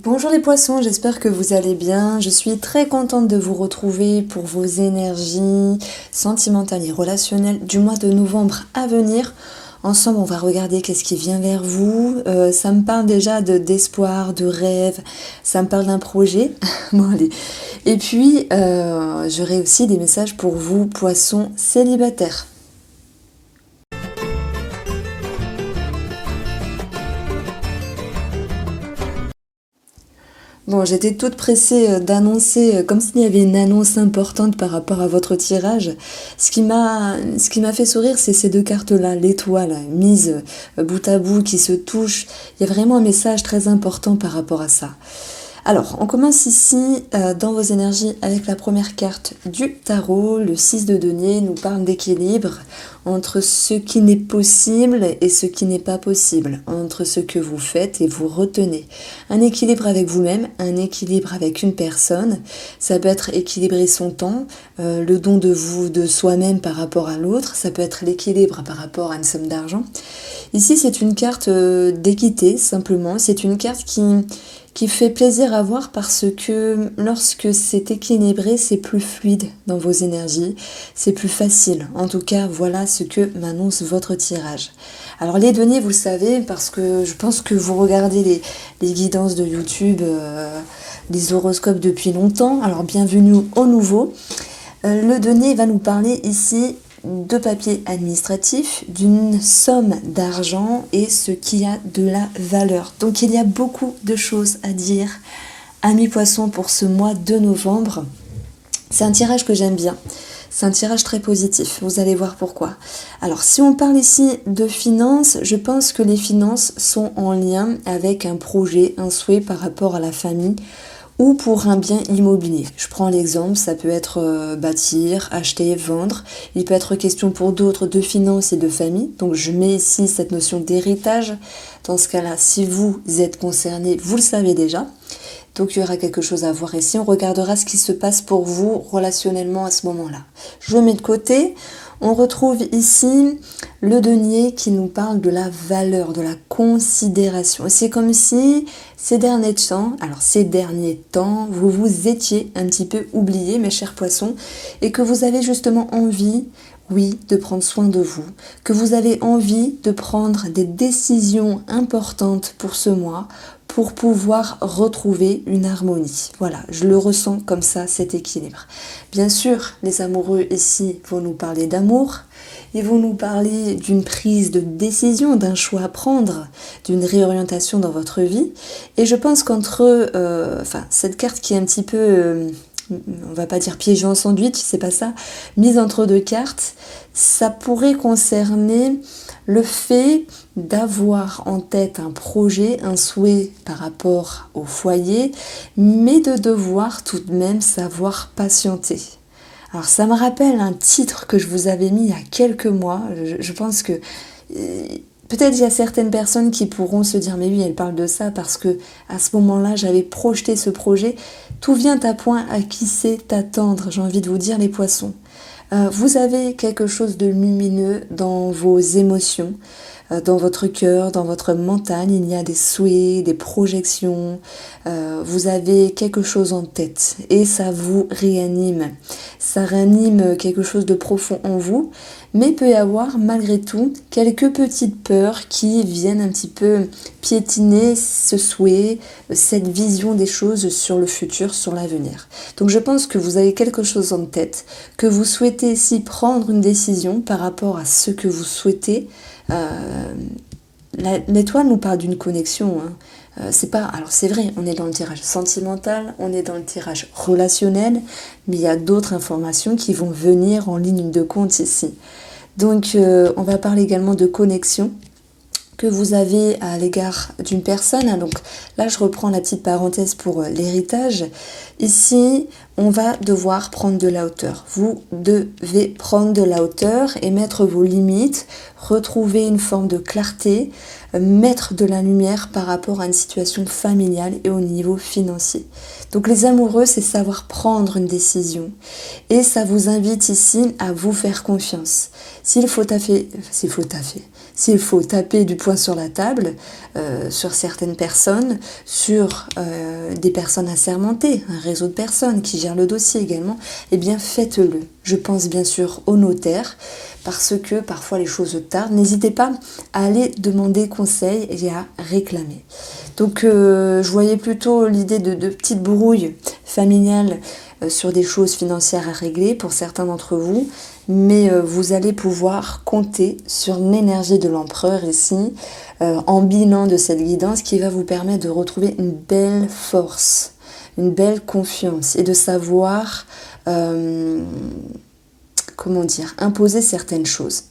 Bonjour les poissons, j'espère que vous allez bien. Je suis très contente de vous retrouver pour vos énergies sentimentales et relationnelles du mois de novembre à venir. Ensemble, on va regarder qu'est-ce qui vient vers vous. Ça me parle déjà d'espoir, de rêve, ça me parle d'un projet. Bon, allez. Et puis, j'aurai aussi des messages pour vous, poissons célibataires. Bon, j'étais toute pressée d'annoncer, comme s'il y avait une annonce importante par rapport à votre tirage. Ce qui m'a fait sourire, c'est ces deux cartes-là, l'étoile, mise bout à bout, qui se touchent. Il y a vraiment un message très important par rapport à ça. Alors, on commence ici dans vos énergies avec la première carte du tarot. Le 6 de denier nous parle d'équilibre entre ce qui n'est possible et ce qui n'est pas possible, entre ce que vous faites et vous retenez. Un équilibre avec vous-même, un équilibre avec une personne. Ça peut être équilibrer son temps, le don de vous, de soi-même par rapport à l'autre. Ça peut être l'équilibre par rapport à une somme d'argent. Ici, c'est une carte d'équité, simplement. C'est une carte qui fait plaisir à voir parce que lorsque c'est équilibré, c'est plus fluide dans vos énergies, c'est plus facile. En tout cas, voilà ce que m'annonce votre tirage. Alors les deniers, vous le savez, parce que je pense que vous regardez les guidances de YouTube, les horoscopes depuis longtemps. Alors bienvenue au nouveau. Le denier va nous parler ici de papier administratif, d'une somme d'argent et ce qui a de la valeur. Donc il y a beaucoup de choses à dire, amis poissons, pour ce mois de novembre. C'est un tirage que j'aime bien. C'est un tirage très positif, vous allez voir pourquoi. Alors si on parle ici de finances, je pense que les finances sont en lien avec un projet, un souhait par rapport à la famille, ou pour un bien immobilier. Je prends l'exemple, ça peut être bâtir, acheter, vendre. Il peut être question pour d'autres de finances et de famille. Donc je mets ici cette notion d'héritage. Dans ce cas-là, si vous êtes concerné, vous le savez déjà. Donc il y aura quelque chose à voir ici. On regardera ce qui se passe pour vous relationnellement à ce moment-là. Je le mets de côté. On retrouve ici le denier qui nous parle de la valeur, de la considération. C'est comme si ces derniers temps, vous vous étiez un petit peu oubliés, mes chers poissons, et que vous avez justement envie, oui, de prendre soin de vous, que vous avez envie de prendre des décisions importantes pour ce mois, pour pouvoir retrouver une harmonie. Voilà, je le ressens comme ça, cet équilibre. Bien sûr, les amoureux ici vont nous parler d'amour, ils vont nous parler d'une prise de décision, d'un choix à prendre, d'une réorientation dans votre vie. Et je pense qu'entre cette carte qui est un petit peu, on va pas dire piégée en sandwich, c'est pas ça, mise entre deux cartes, ça pourrait concerner le fait d'avoir en tête un projet, un souhait par rapport au foyer, mais de devoir tout de même savoir patienter. Alors ça me rappelle un titre que je vous avais mis il y a quelques mois. Je pense que peut-être il y a certaines personnes qui pourront se dire mais oui, elle parle de ça parce que à ce moment-là j'avais projeté ce projet. Tout vient à point, à qui sait t'attendre, j'ai envie de vous dire les poissons. Vous avez quelque chose de lumineux dans vos émotions, dans votre cœur, dans votre mental. Il y a des souhaits, des projections. Vous avez quelque chose en tête et ça vous réanime. Ça réanime quelque chose de profond en vous, mais il peut y avoir malgré tout quelques petites peurs qui viennent un petit peu piétiner ce souhait, cette vision des choses sur le futur, sur l'avenir. Donc je pense que vous avez quelque chose en tête, que vous souhaitez ici prendre une décision par rapport à ce que vous souhaitez. L'étoile nous parle d'une connexion. C'est pas, alors c'est vrai, on est dans le tirage sentimental, on est dans le tirage relationnel, mais il y a d'autres informations qui vont venir en ligne de compte ici. Donc on va parler également de connexion que vous avez à l'égard d'une personne. Donc là, je reprends la petite parenthèse pour l'héritage. Ici, on va devoir prendre de la hauteur. Vous devez prendre de la hauteur et mettre vos limites, retrouver une forme de clarté, mettre de la lumière par rapport à une situation familiale et au niveau financier. Donc les amoureux, c'est savoir prendre une décision et ça vous invite ici à vous faire confiance. S'il faut taffer, s'il faut taper du poing sur la table, sur certaines personnes, sur des personnes assermentées, un réseau de personnes qui gèrent le dossier également, eh bien faites-le. Je pense bien sûr au notaire, parce que parfois les choses tardent. N'hésitez pas à aller demander conseil et à réclamer. Donc je voyais plutôt l'idée de petites brouilles familiales sur des choses financières à régler pour certains d'entre vous, mais vous allez pouvoir compter sur l'énergie de l'empereur ici, en bilan de cette guidance qui va vous permettre de retrouver une belle force, une belle confiance et de savoir, imposer certaines choses.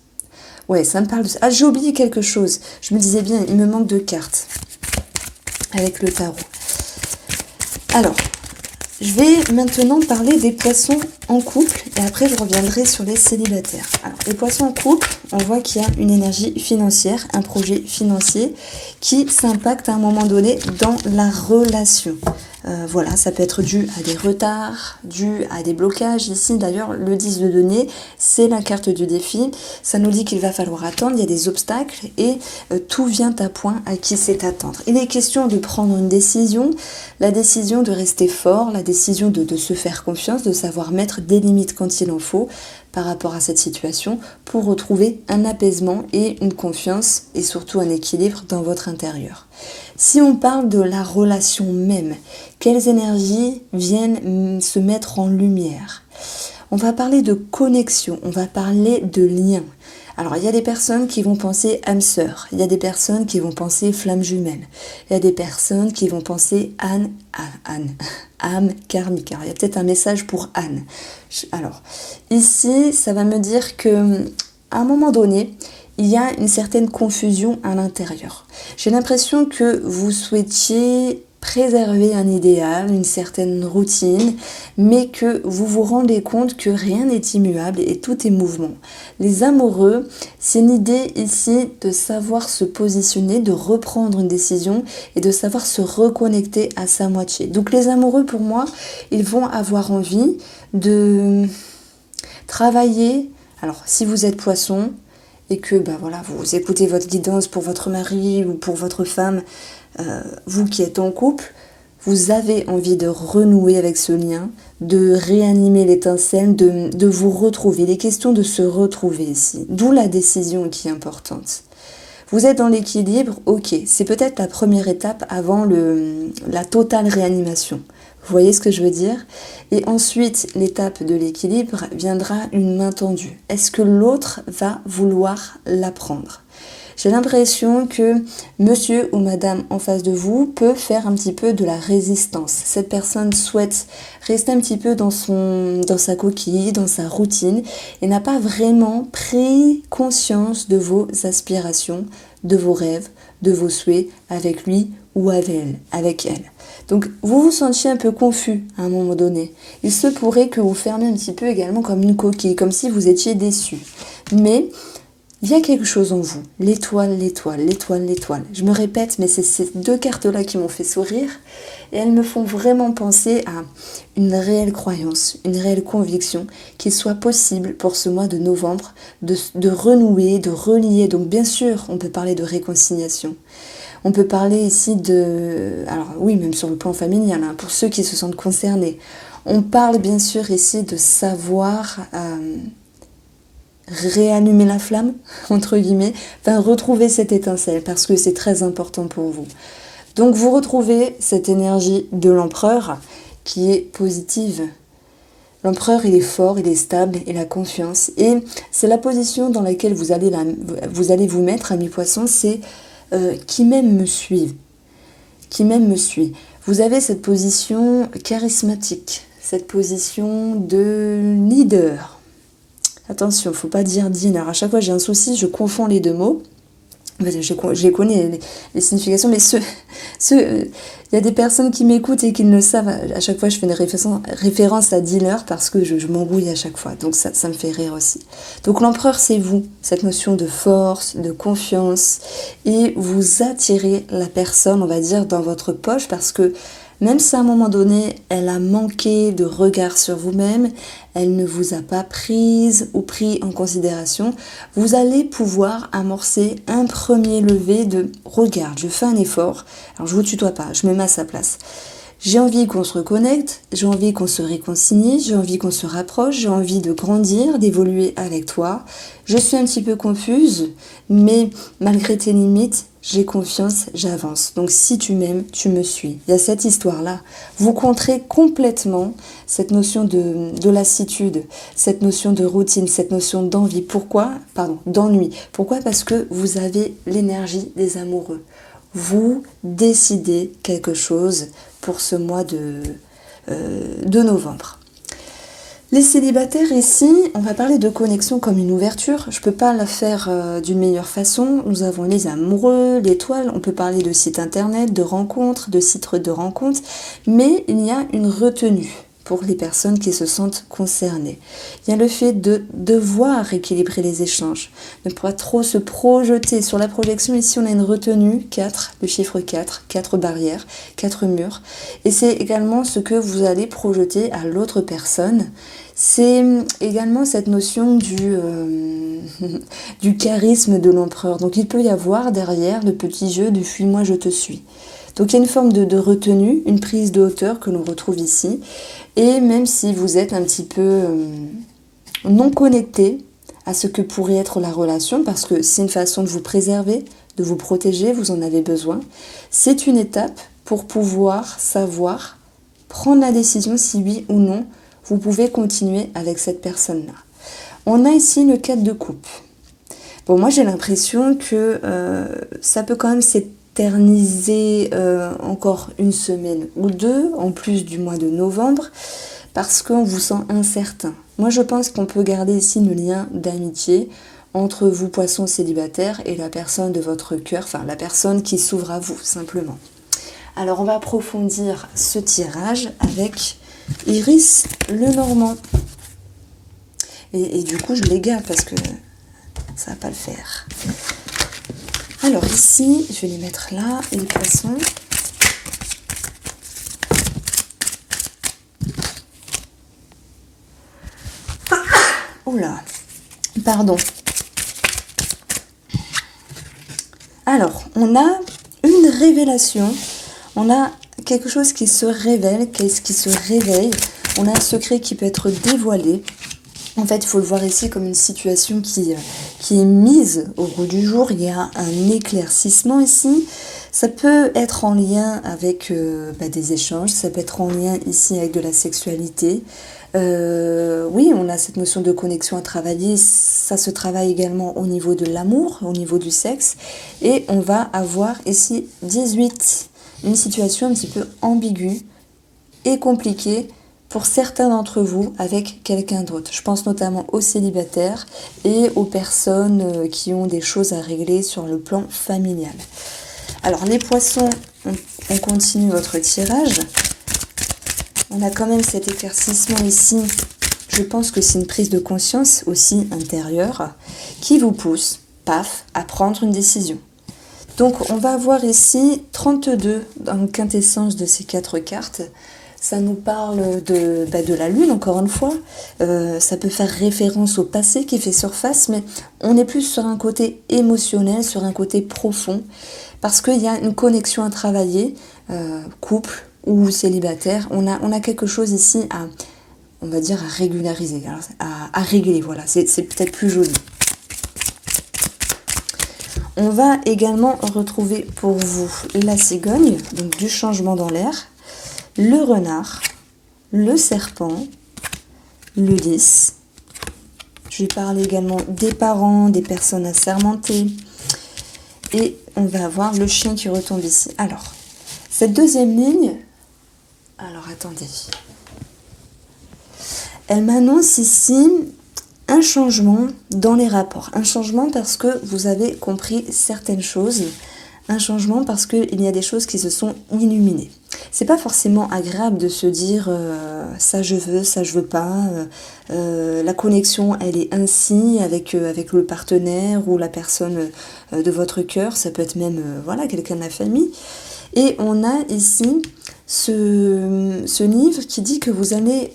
Ouais, ça me parle de ça. Ah, j'ai oublié quelque chose. Je me disais bien, il me manque de cartes avec le tarot. Alors, je vais maintenant parler des poissons en couple et après je reviendrai sur les célibataires. Alors, les poissons en couple, on voit qu'il y a une énergie financière, un projet financier qui s'impacte à un moment donné dans la relation. Voilà, ça peut être dû à des retards, dû à des blocages. Ici, d'ailleurs, le 10 de denier, c'est la carte du défi. Ça nous dit qu'il va falloir attendre, il y a des obstacles et tout vient à point à qui sait attendre. Il est question de prendre une décision, la décision de rester fort, la décision de se faire confiance, de savoir mettre des limites quand il en faut par rapport à cette situation pour retrouver un apaisement et une confiance et surtout un équilibre dans votre intérieur. Si on parle de la relation même, quelles énergies viennent se mettre en lumière? On va parler de connexion, on va parler de lien. Alors, il y a des personnes qui vont penser âme sœur, il y a des personnes qui vont penser flamme jumelle, il y a des personnes qui vont penser âme karmique. Alors, il y a peut-être un message pour Anne. Alors, ici, ça va me dire que à un moment donné, il y a une certaine confusion à l'intérieur. J'ai l'impression que vous souhaitiez préserver un idéal, une certaine routine, mais que vous vous rendez compte que rien n'est immuable et tout est mouvement. Les amoureux, c'est une idée ici de savoir se positionner, de reprendre une décision et de savoir se reconnecter à sa moitié. Donc les amoureux, pour moi, ils vont avoir envie de travailler. Alors, si vous êtes poisson, et que vous écoutez votre guidance pour votre mari ou pour votre femme, vous qui êtes en couple, vous avez envie de renouer avec ce lien, de réanimer l'étincelle, de vous retrouver. Il est question de se retrouver ici, d'où la décision qui est importante. Vous êtes dans l'équilibre, ok, c'est peut-être la première étape avant la totale réanimation. Vous voyez ce que je veux dire? Et ensuite, l'étape de l'équilibre viendra une main tendue. Est-ce que l'autre va vouloir la prendre? J'ai l'impression que monsieur ou madame en face de vous peut faire un petit peu de la résistance. Cette personne souhaite rester un petit peu dans sa coquille, dans sa routine et n'a pas vraiment pris conscience de vos aspirations, de vos rêves, de vos souhaits avec lui ou avec elle. Donc vous vous sentiez un peu confus à un moment donné. Il se pourrait que vous fermiez un petit peu également comme une coquille, comme si vous étiez déçu. Mais il y a quelque chose en vous, l'étoile, l'étoile, l'étoile, l'étoile. Je me répète, mais c'est ces deux cartes-là qui m'ont fait sourire et elles me font vraiment penser à une réelle croyance, une réelle conviction qu'il soit possible pour ce mois de novembre de renouer, de relier. Donc bien sûr, on peut parler de réconciliation. On peut parler ici alors oui, même sur le plan familial, pour ceux qui se sentent concernés. On parle bien sûr ici de savoir réallumer la flamme, entre guillemets, retrouver cette étincelle, parce que c'est très important pour vous. Donc vous retrouvez cette énergie de l'empereur qui est positive. L'empereur, il est fort, il est stable, il a confiance. Et c'est la position dans laquelle vous allez vous mettre, amis poissons, c'est qui m'aime me suit. Qui m'aime me suit. Vous avez cette position charismatique, cette position de leader. Attention, il ne faut pas dire dinner. À chaque fois, j'ai un souci, je confonds les deux mots. Je connais les significations, mais il y a des personnes qui m'écoutent et qui le savent. À chaque fois, je fais une référence à dealer parce que je m'embrouille à chaque fois. Donc, ça me fait rire aussi. Donc, l'empereur, c'est vous. Cette notion de force, de confiance. Et vous attirez la personne, on va dire, dans votre poche parce que Même si à un moment donné, elle a manqué de regard sur vous-même, elle ne vous a pas prise ou pris en considération, vous allez pouvoir amorcer un premier lever de « regarde, je fais un effort ». Alors je vous tutoie pas, je me mets à sa place. J'ai envie qu'on se reconnecte, j'ai envie qu'on se réconcilie, j'ai envie qu'on se rapproche, j'ai envie de grandir, d'évoluer avec toi. Je suis un petit peu confuse, mais malgré tes limites, j'ai confiance, j'avance. Donc si tu m'aimes, tu me suis. Il y a cette histoire-là. Vous contrez complètement cette notion de lassitude, cette notion de routine, cette notion d'envie. Pourquoi? D'ennui. Pourquoi? Parce que vous avez l'énergie des amoureux. Vous décidez quelque chose pour ce mois de novembre. Les célibataires ici, on va parler de connexion comme une ouverture. Je ne peux pas la faire d'une meilleure façon. Nous avons les amoureux, l'étoile, on peut parler de site internet, de rencontres, de sites de rencontres, mais il y a une retenue pour les personnes qui se sentent concernées. Il y a le fait de devoir équilibrer les échanges, ne pas trop se projeter. Sur la projection, ici on a une retenue, 4, le chiffre 4, 4 barrières, 4 murs. Et c'est également ce que vous allez projeter à l'autre personne. C'est également cette notion du charisme de l'empereur. Donc il peut y avoir derrière le petit jeu de « fuis-moi, je te suis ». Donc il y a une forme de retenue, une prise de hauteur que l'on retrouve ici. Et même si vous êtes un petit peu non connecté à ce que pourrait être la relation, parce que c'est une façon de vous préserver, de vous protéger, vous en avez besoin, c'est une étape pour pouvoir savoir prendre la décision si oui ou non vous pouvez continuer avec cette personne-là. On a ici le 4 de coupe. Bon, moi j'ai l'impression que ça peut quand même s'éterniser encore une semaine ou deux, en plus du mois de novembre, parce qu'on vous sent incertain. Moi je pense qu'on peut garder ici le lien d'amitié entre vous, poissons célibataires, et la personne de votre cœur, enfin la personne qui s'ouvre à vous, simplement. Alors on va approfondir ce tirage avec Iris Lenormand. Et du coup je les garde parce que ça va pas le faire. Alors ici, je vais les mettre là, les poissons. Oula, pardon. Alors, on a une révélation, on a quelque chose qui se révèle, qu'est-ce qui se réveille, on a un secret qui peut être dévoilé. En fait, il faut le voir ici comme une situation qui est mise au goût du jour. Il y a un éclaircissement ici. Ça peut être en lien avec des échanges, ça peut être en lien ici avec de la sexualité. Oui, on a cette notion de connexion à travailler. Ça se travaille également au niveau de l'amour, au niveau du sexe. Et on va avoir ici 18, une situation un petit peu ambiguë et compliquée pour certains d'entre vous avec quelqu'un d'autre. Je pense notamment aux célibataires et aux personnes qui ont des choses à régler sur le plan familial. Alors les poissons, on continue votre tirage. On a quand même cet éclaircissement ici. Je pense que c'est une prise de conscience aussi intérieure qui vous pousse, paf, à prendre une décision. Donc on va avoir ici 32 en quintessence de ces 4 cartes. Ça nous parle de la lune, encore une fois. Ça peut faire référence au passé qui fait surface, mais on est plus sur un côté émotionnel, sur un côté profond, parce qu'il y a une connexion à travailler, couple ou célibataire. On a quelque chose ici on va dire, à régulariser, à régler, voilà, c'est peut-être plus joli. On va également retrouver pour vous la cigogne, donc du changement dans l'air, le renard, le serpent, le lys. Je vais parler également des parents, des personnes assermentées. Et on va avoir le chien qui retombe ici. Alors, cette deuxième ligne, alors attendez. Elle m'annonce ici un changement dans les rapports. Un changement parce que vous avez compris certaines choses. Un changement parce qu'il y a des choses qui se sont illuminées. C'est pas forcément agréable de se dire ça je veux pas. La connexion elle est ainsi avec le partenaire ou la personne de votre cœur. Ça peut être même quelqu'un de la famille. Et on a ici ce livre qui dit que vous allez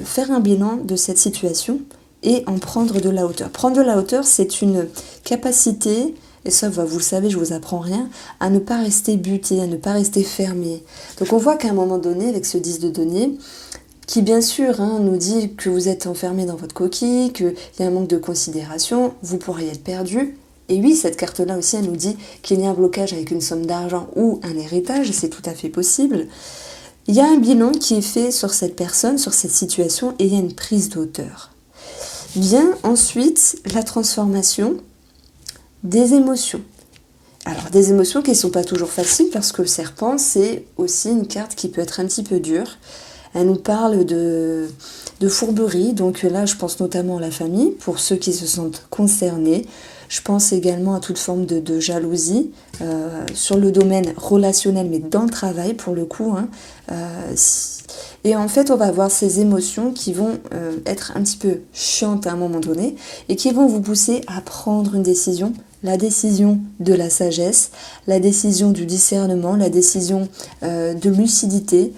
faire un bilan de cette situation et en prendre de la hauteur. Prendre de la hauteur, c'est une capacité, et ça vous le savez, je vous apprends rien, à ne pas rester buté, à ne pas rester fermé. Donc on voit qu'à un moment donné, avec ce 10 de denier, qui bien sûr nous dit que vous êtes enfermé dans votre coquille, qu'il y a un manque de considération, vous pourriez être perdu. Et oui, cette carte-là aussi, elle nous dit qu'il y a un blocage avec une somme d'argent ou un héritage, c'est tout à fait possible. Il y a un bilan qui est fait sur cette personne, sur cette situation, et il y a une prise de hauteur. Vient ensuite la transformation des émotions. Alors, des émotions qui ne sont pas toujours faciles, parce que le serpent, c'est aussi une carte qui peut être un petit peu dure. Elle nous parle de fourberie, donc là, je pense notamment à la famille, pour ceux qui se sentent concernés. Je pense également à toute forme de jalousie sur le domaine relationnel, mais dans le travail pour le coup. Et en fait, on va avoir ces émotions qui vont être un petit peu chiantes à un moment donné et qui vont vous pousser à prendre une décision. La décision de la sagesse, la décision du discernement, la décision de lucidité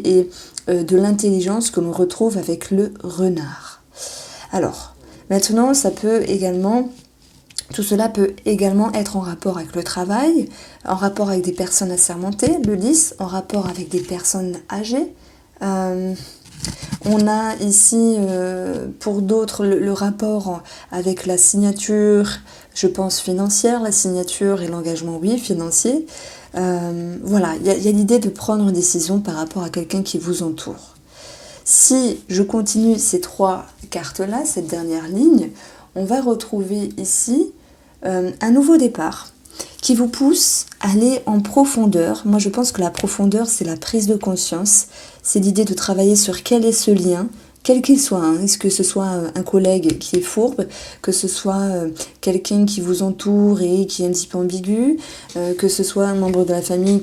et de l'intelligence que l'on retrouve avec le renard. Alors, maintenant, tout cela peut également être en rapport avec le travail, en rapport avec des personnes assermentées, le 10, en rapport avec des personnes âgées. On a ici, pour d'autres, le rapport avec la signature, je pense financière, la signature et l'engagement, oui, financier. Voilà, il y a l'idée de prendre une décision par rapport à quelqu'un qui vous entoure. Si je continue ces 3 cartes-là, cette dernière ligne, on va retrouver ici un nouveau départ qui vous pousse à aller en profondeur. Moi, je pense que la profondeur, c'est la prise de conscience. C'est l'idée de travailler sur quel est ce lien, quel qu'il soit. Est-ce que ce soit un collègue qui est fourbe, que ce soit quelqu'un qui vous entoure et qui est un petit peu ambigu, que ce soit un membre de la famille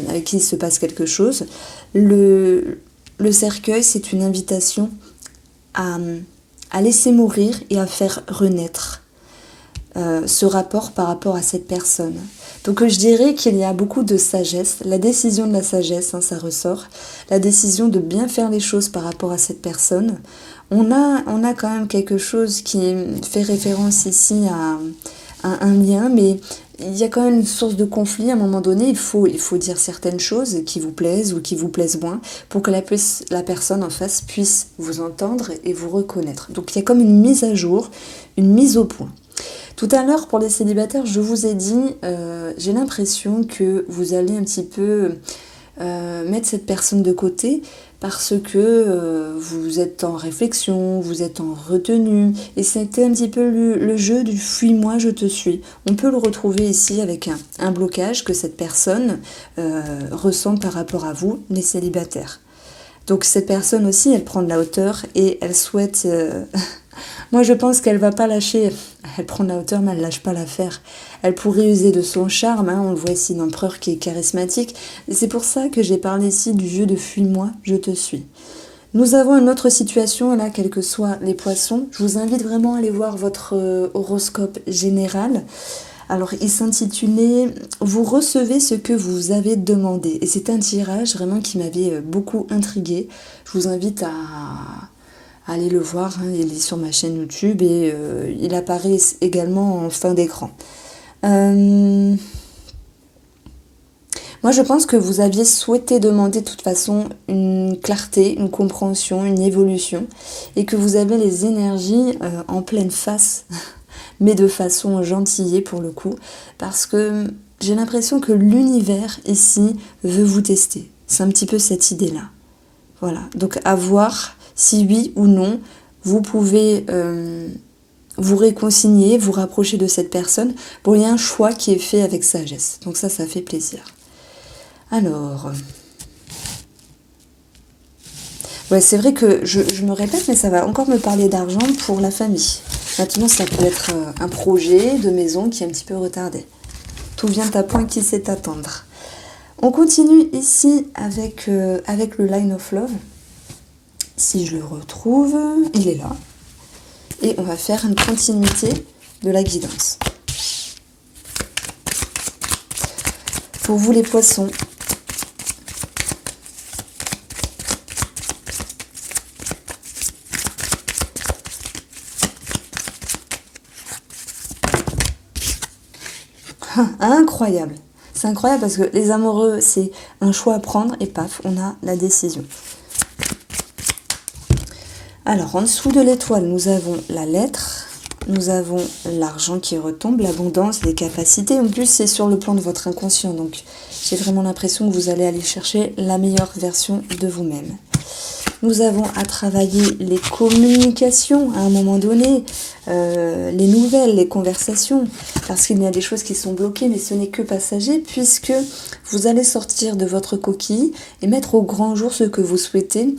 avec qui il se passe quelque chose. Le cercueil, c'est une invitation à laisser mourir et à faire renaître ce rapport par rapport à cette personne. Donc je dirais qu'il y a beaucoup de sagesse, la décision de la sagesse, ça ressort, la décision de bien faire les choses par rapport à cette personne. On a quand même quelque chose qui fait référence ici à un lien, mais il y a quand même une source de conflit à un moment donné. Il faut dire certaines choses qui vous plaisent ou qui vous plaisent moins pour que la personne en face puisse vous entendre et vous reconnaître. Donc il y a comme une mise à jour, une mise au point. Tout à l'heure, pour les célibataires, je vous ai dit, j'ai l'impression que vous allez un petit peu mettre cette personne de côté parce que vous êtes en réflexion, vous êtes en retenue. Et c'était un petit peu le jeu du « fuis-moi, je te suis ». On peut le retrouver ici avec un blocage que cette personne ressent par rapport à vous, les célibataires. Donc cette personne aussi, elle prend de la hauteur et elle souhaite... Moi, je pense qu'elle va pas lâcher. Elle prend de la hauteur, mais elle lâche pas l'affaire. Elle pourrait user de son charme. On le voit ici, l'empereur qui est charismatique. Et c'est pour ça que j'ai parlé ici du jeu de « fuis-moi, je te suis ». Nous avons une autre situation, là, quels que soient les poissons. Je vous invite vraiment à aller voir votre horoscope général. Alors, il s'intitulait « Vous recevez ce que vous avez demandé ». Et c'est un tirage vraiment qui m'avait beaucoup intriguée. Je vous invite à aller le voir, il est sur ma chaîne YouTube et il apparaît également en fin d'écran. Moi, je pense que vous aviez souhaité demander de toute façon une clarté, une compréhension, une évolution et que vous avez les énergies en pleine face, mais de façon gentillée pour le coup, parce que j'ai l'impression que l'univers ici veut vous tester. C'est un petit peu cette idée-là. Voilà, donc à voir si oui ou non, vous pouvez vous réconcilier, vous rapprocher de cette personne. Bon, il y a un choix qui est fait avec sagesse. Donc ça fait plaisir. Alors... Ouais, c'est vrai que je me répète, mais ça va encore me parler d'argent pour la famille. Maintenant, ça peut être un projet de maison qui est un petit peu retardé. Tout vient à point qui sait attendre. On continue ici avec le Line of Love. Si je le retrouve, il est là. Et on va faire une continuité de la guidance. Pour vous les poissons, Incroyable. C'est incroyable parce que les amoureux, c'est un choix à prendre et paf, on a la décision. Alors, en dessous de l'étoile, nous avons la lettre, nous avons l'argent qui retombe, l'abondance, les capacités. En plus, c'est sur le plan de votre inconscient. Donc, j'ai vraiment l'impression que vous allez aller chercher la meilleure version de vous-même. Nous avons à travailler les communications à un moment donné, les nouvelles, les conversations, parce qu'il y a des choses qui sont bloquées, mais ce n'est que passager, puisque vous allez sortir de votre coquille et mettre au grand jour ce que vous souhaitez,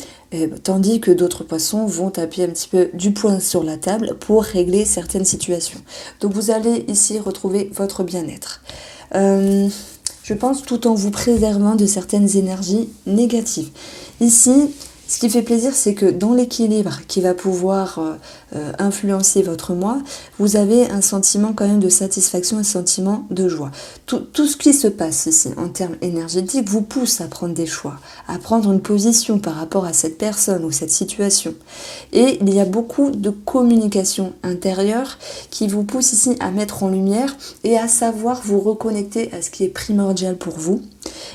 tandis que d'autres poissons vont taper un petit peu du poing sur la table pour régler certaines situations. Donc vous allez ici retrouver votre bien-être. Je pense tout en vous préservant de certaines énergies négatives. Ici, ce qui fait plaisir, c'est que dans l'équilibre qui va pouvoir influencer votre moi, vous avez un sentiment quand même de satisfaction, un sentiment de joie. Tout ce qui se passe ici en termes énergétiques vous pousse à prendre des choix, à prendre une position par rapport à cette personne ou cette situation. Et il y a beaucoup de communication intérieure qui vous pousse ici à mettre en lumière et à savoir vous reconnecter à ce qui est primordial pour vous.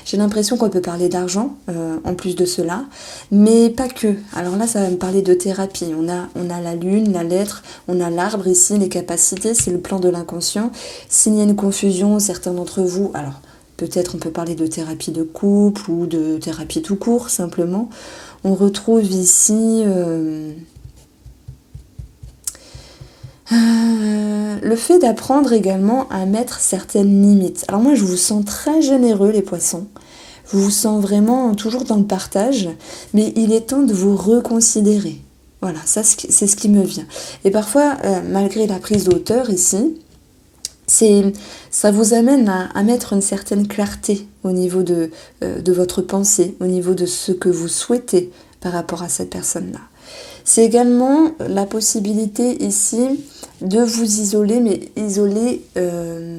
J'ai l'impression qu'on peut parler d'argent en plus de cela, mais pas que. Alors là, ça va me parler de thérapie. On a la lune, la lettre, on a l'arbre ici, les capacités, c'est le plan de l'inconscient. S'il y a une confusion, certains d'entre vous, alors peut-être on peut parler de thérapie de couple ou de thérapie tout court, simplement. On retrouve ici le fait d'apprendre également à mettre certaines limites. Alors moi, je vous sens très généreux, les poissons. Je vous sens vraiment toujours dans le partage, mais il est temps de vous reconsidérer. Voilà, ça c'est ce qui me vient. Et parfois, malgré la prise de hauteur ici, ça vous amène à mettre une certaine clarté au niveau de votre pensée, au niveau de ce que vous souhaitez par rapport à cette personne-là. C'est également la possibilité ici de vous isoler, mais isoler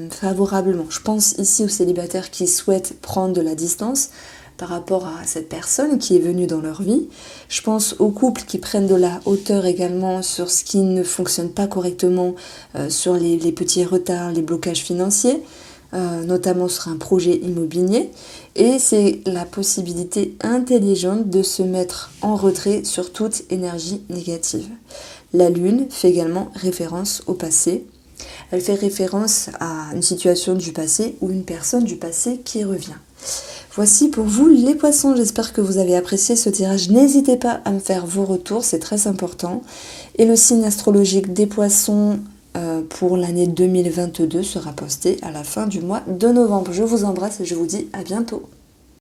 favorablement. Je pense ici aux célibataires qui souhaitent prendre de la distance par rapport à cette personne qui est venue dans leur vie. Je pense aux couples qui prennent de la hauteur également sur ce qui ne fonctionne pas correctement, sur les petits retards, les blocages financiers, notamment sur un projet immobilier. Et c'est la possibilité intelligente de se mettre en retrait sur toute énergie négative. La lune fait également référence au passé. Elle fait référence à une situation du passé ou une personne du passé qui revient. Voici pour vous les poissons, j'espère que vous avez apprécié ce tirage. N'hésitez pas à me faire vos retours, c'est très important. Et le signe astrologique des poissons pour l'année 2022 sera posté à la fin du mois de novembre. Je vous embrasse et je vous dis à bientôt.